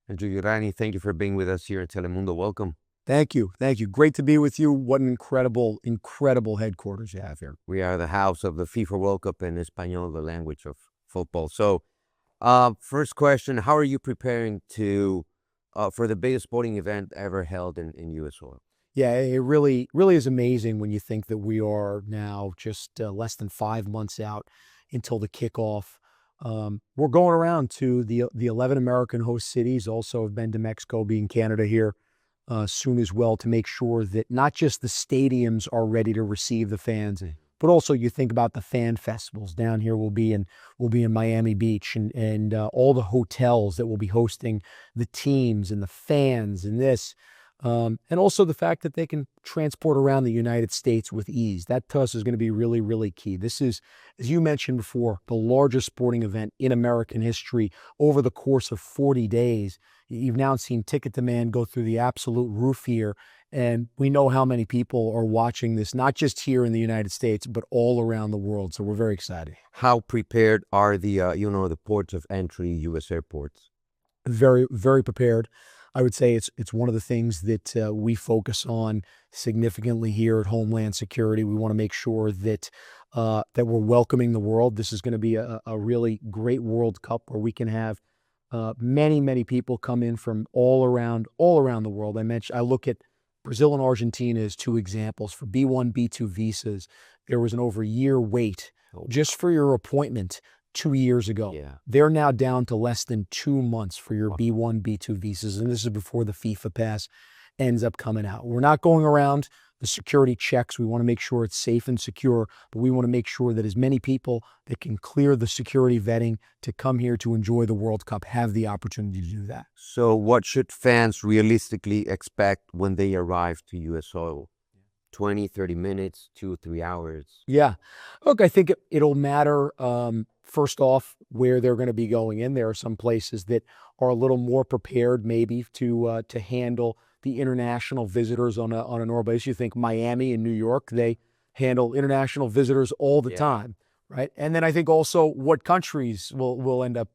And Giuliani, thank you for being with us here in Telemundo. Welcome. Thank you. Thank you. Great to be with you. What an incredible, incredible headquarters you have here. We are the house of the FIFA World Cup in Espanol, the language of football. So, first question, how are you preparing for the biggest sporting event ever held in U.S. soil? Yeah, it really is amazing when you think that we are now just less than 5 months out until the kickoff. We're going around to the 11 American host cities. Also have been to Mexico, being Canada here soon as well, to make sure that not just the stadiums are ready to receive the fans, but also you think about the fan festivals. Down here we'll be in Miami Beach and all the hotels that will be hosting the teams and the fans and this. And also the fact that they can transport around the United States with ease. That to us is going to be really, really key. This is, as you mentioned before, the largest sporting event in American history over the course of 40 days. You've now seen ticket demand go through the absolute roof here. And we know how many people are watching this, not just here in the United States, but all around the world. So we're very excited. How prepared are the ports of entry, U.S. airports? Very, very prepared. I would say it's one of the things that we focus on significantly here at Homeland Security. We want to make sure that that we're welcoming the world. This is going to be a really great World Cup where we can have many people come in from all around the world. I look at Brazil and Argentina as two examples. For B1, B2 visas, there was an over a year wait just for your appointment 2 years ago. Yeah. They're now down to less than 2 months for your B1, B2 visas. And this is before the FIFA pass ends up coming out. We're not going around the security checks. We want to make sure it's safe and secure, but we want to make sure that as many people that can clear the security vetting to come here to enjoy the World Cup have the opportunity to do that. So what should fans realistically expect when they arrive to U.S. soil? 20, 30 minutes, 2 or 3 hours? Yeah. Look, I think it'll matter, first off, where they're going to be going in. There are some places that are a little more prepared maybe to handle the international visitors on a normal basis. You think Miami and New York, they handle international visitors all the time, right? And then I think also what countries will end up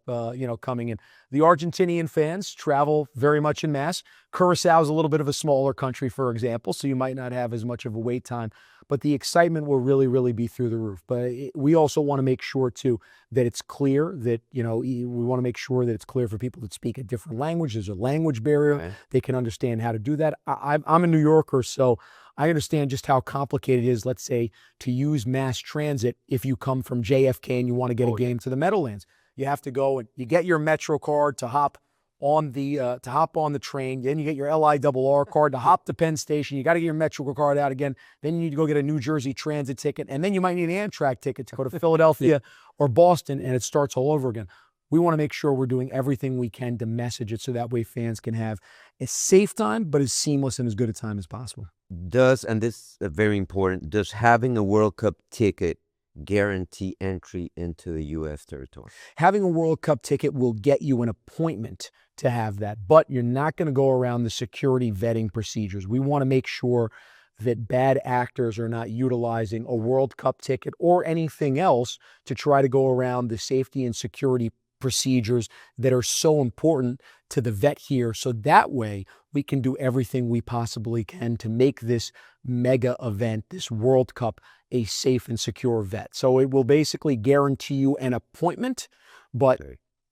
coming in. The Argentinian fans travel very much en masse. Curacao is a little bit of a smaller country, for example, so you might not have as much of a wait time, but the excitement will really be through the roof. But we also want to make sure too that it's clear that, we want to make sure that it's clear for people that speak a different language. There's a language barrier. Okay. They can understand how to do that. I'm a New Yorker, so I understand just how complicated it is, let's say, to use mass transit if you come from JFK and you want to get a game to the Meadowlands. You have to go and you get your Metro card to hop on the train. Then you get your LIRR card to hop to Penn Station. You got to get your Metro card out again. Then you need to go get a New Jersey Transit ticket. And then you might need an Amtrak ticket to go to Philadelphia or Boston, and it starts all over again. We want to make sure we're doing everything we can to message it so that way fans can have a safe time, but as seamless and as good a time as possible. And this is very important, does having a World Cup ticket guarantee entry into the U.S. territory? Having a World Cup ticket will get you an appointment to have that, but you're not going to go around the security vetting procedures. We want to make sure that bad actors are not utilizing a World Cup ticket or anything else to try to go around the safety and security procedures that are so important to the vet here. So that way we can do everything we possibly can to make this mega event, this World Cup, a safe and secure vet. So it will basically guarantee you an appointment, but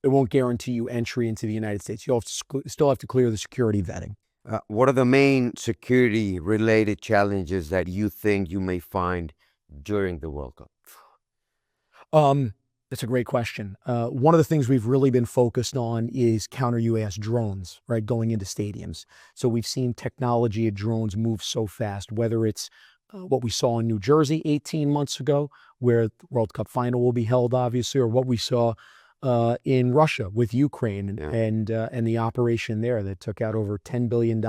it won't guarantee you entry into the United States. You'll still have to clear the security vetting. What are the main security-related challenges that you think you may find during the World Cup? That's a great question. One of the things we've really been focused on is counter-UAS drones, right, going into stadiums. So we've seen technology of drones move so fast, whether it's what we saw in New Jersey 18 months ago, where the World Cup final will be held, obviously, or what we saw in Russia with Ukraine and the operation there that took out over $10 billion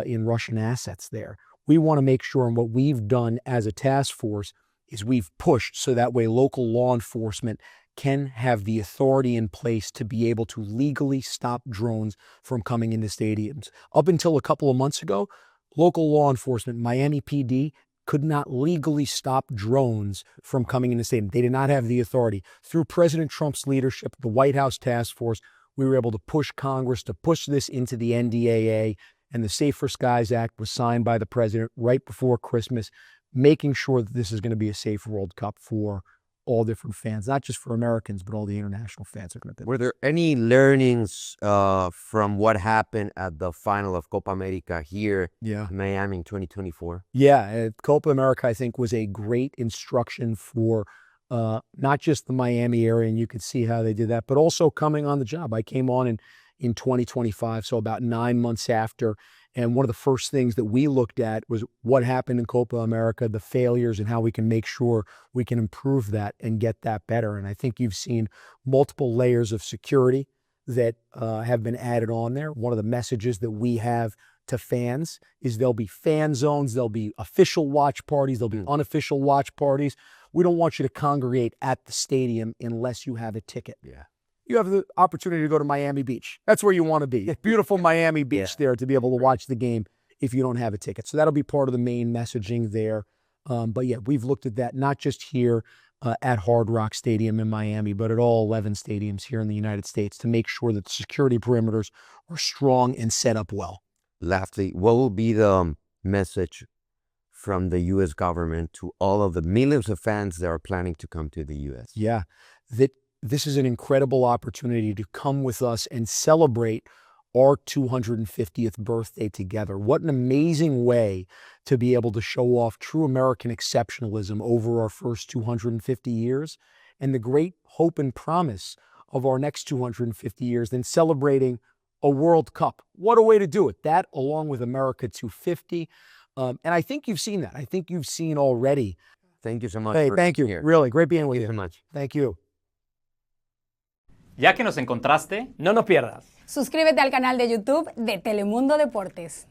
in Russian assets there. We want to make sure, and what we've done as a task force is we've pushed so that way local law enforcement can have the authority in place to be able to legally stop drones from coming into stadiums. Up until a couple of months ago, local law enforcement, Miami PD, could not legally stop drones from coming into the stadium. They did not have the authority. Through President Trump's leadership, the White House task force, We were able to push Congress to push this into the NDAA, and the Safer Skies Act was signed by the president right before Christmas, making sure that this is going to be a safe World Cup for all different fans, not just for Americans, but all the international fans are going to be. Were there any learnings from what happened at the final of Copa America here in Miami in 2024? Yeah, Copa America, I think, was a great instruction for not just the Miami area, and you could see how they did that, but also coming on the job. I came on in 2025, so about 9 months after, and one of the first things that we looked at was what happened in Copa America, the failures, and how we can make sure we can improve that and get that better. And I think you've seen multiple layers of security that have been added on there. One of the messages that we have to fans is there'll be fan zones, there'll be official watch parties, there'll be unofficial watch parties. We don't want you to congregate at the stadium unless you have a ticket. Yeah. You have the opportunity to go to Miami Beach. That's where you want to be. Beautiful Miami Beach there to be able to watch the game if you don't have a ticket. So that'll be part of the main messaging there. But yeah, we've looked at that not just here at Hard Rock Stadium in Miami, but at all 11 stadiums here in the United States to make sure that the security perimeters are strong and set up well. Lastly, what will be the message from the U.S. government to all of the millions of fans that are planning to come to the U.S.? Yeah, that this is an incredible opportunity to come with us and celebrate our 250th birthday together. What an amazing way to be able to show off true American exceptionalism over our first 250 years and the great hope and promise of our next 250 years, then celebrating a World Cup. What a way to do it. That along with America 250. And I think you've seen that. I think you've seen already. Thank you so much. Hey, thank you. Here. Really, great being with Thank you. you so much. Thank you. Ya que nos encontraste, no nos pierdas. Suscríbete al canal de YouTube de Telemundo Deportes.